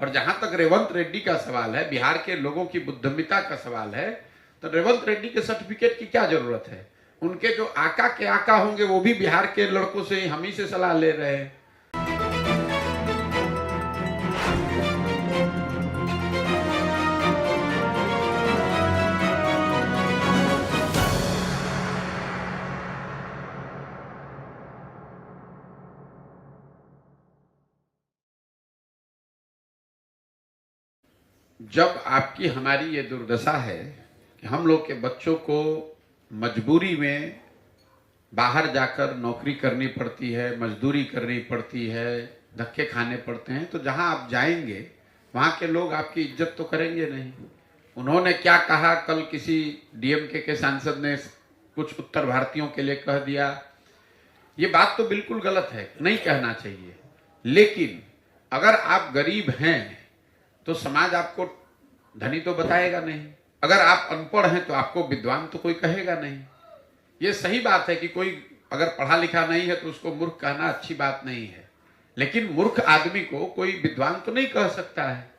और जहां तक रेवंत रेड्डी का सवाल है, बिहार के लोगों की बुद्धिमत्ता का सवाल है, तो रेवंत रेड्डी के सर्टिफिकेट की क्या जरूरत है? उनके जो आका के आका होंगे वो भी बिहार के लड़कों से हम ही से सलाह ले रहे हैं। जब आपकी हमारी ये दुर्दशा है कि हम लोग के बच्चों को मजबूरी में बाहर जाकर नौकरी करनी पड़ती है, मजदूरी करनी पड़ती है, धक्के खाने पड़ते हैं, तो जहां आप जाएंगे वहां के लोग आपकी इज्जत तो करेंगे नहीं। उन्होंने क्या कहा, कल किसी डीएमके के सांसद ने कुछ उत्तर भारतीयों के लिए कह दिया, ये बात तो बिल्कुल गलत है, नहीं कहना चाहिए। लेकिन अगर आप गरीब हैं तो समाज आपको धनी तो बताएगा नहीं, अगर आप अनपढ़ हैं तो आपको विद्वान तो कोई कहेगा नहीं। ये सही बात है कि कोई अगर पढ़ा लिखा नहीं है तो उसको मूर्ख कहना अच्छी बात नहीं है, लेकिन मूर्ख आदमी को कोई विद्वान तो नहीं कह सकता है।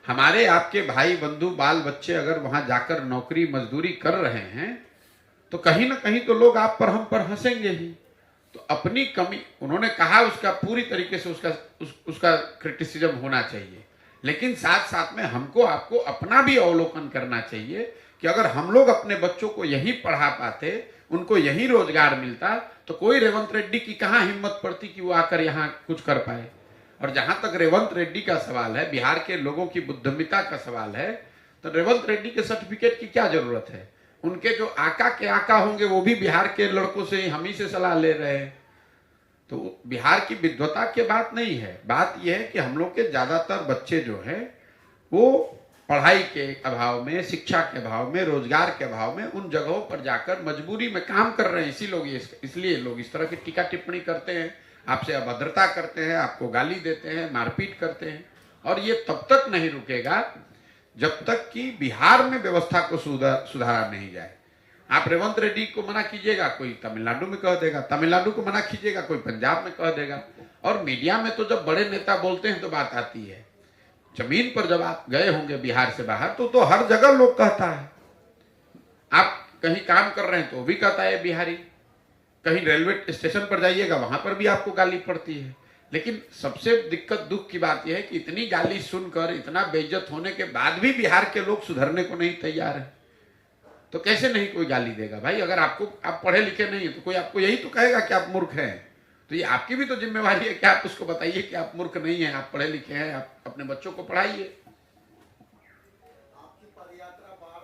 हमारे आपके भाई बंधु बाल बच्चे अगर वहां जाकर नौकरी मजदूरी कर रहे हैं तो कहीं ना कहीं तो लोग आप पर हम पर हंसेंगे ही। तो अपनी कमी उन्होंने कहा, उसका पूरी तरीके से उसका क्रिटिसिज्म होना चाहिए, लेकिन साथ साथ में हमको आपको अपना भी अवलोकन करना चाहिए कि अगर हम लोग अपने बच्चों को यही पढ़ा पाते, उनको यही रोजगार मिलता, तो कोई रेवंत रेड्डी की कहां हिम्मत पड़ती कि वो आकर यहां कुछ कर पाए। और जहां तक रेवंत रेड्डी का सवाल है, बिहार के लोगों की बुद्धिमत्ता का सवाल है, तो रेवंत रेड्डी के सर्टिफिकेट की क्या जरूरत है? उनके जो आका के आका होंगे वो भी बिहार के लड़कों से हम ही से सलाह ले रहे हैं। तो बिहार की विद्वता की बात नहीं है, बात यह है कि हम लोग के ज्यादातर बच्चे जो हैं वो पढ़ाई के अभाव में, शिक्षा के अभाव में, रोजगार के अभाव में उन जगहों पर जाकर मजबूरी में काम कर रहे हैं। इसलिए लोग इस तरह की टीका टिप्पणी करते हैं, आपसे अभद्रता करते हैं, आपको गाली देते हैं, मारपीट करते हैं। और ये तब तक नहीं रुकेगा जब तक कि बिहार में व्यवस्था को सुधारा नहीं जाए। आप रेवंत रेड्डी को मना कीजिएगा, कोई तमिलनाडु में कह देगा, तमिलनाडु को मना कीजिएगा, कोई पंजाब में कह देगा। और मीडिया में तो जब बड़े नेता बोलते हैं तो बात आती है, जमीन पर जब आप गए होंगे बिहार से बाहर तो हर जगह लोग कहता है। आप कहीं काम कर रहे हैं तो भी कहता है बिहारी, कहीं रेलवे स्टेशन पर जाइएगा वहां पर भी आपको गाली पड़ती है। लेकिन सबसे दिक्कत दुख की बात यह है कि इतनी गाली सुनकर, इतना बेइज्जत होने के बाद भी बिहार के लोग सुधरने को नहीं तैयार है। तो कैसे नहीं कोई गाली देगा भाई? अगर आप पढ़े लिखे नहीं है तो कोई आपको यही तो कहेगा कि आप मूर्ख हैं। तो ये आपकी भी तो जिम्मेवारी है कि आप उसको बताइए कि आप मूर्ख नहीं हैं, आप पढ़े लिखे हैं, आप अपने बच्चों को पढ़ाइए। आपकी पदयात्रा बाढ़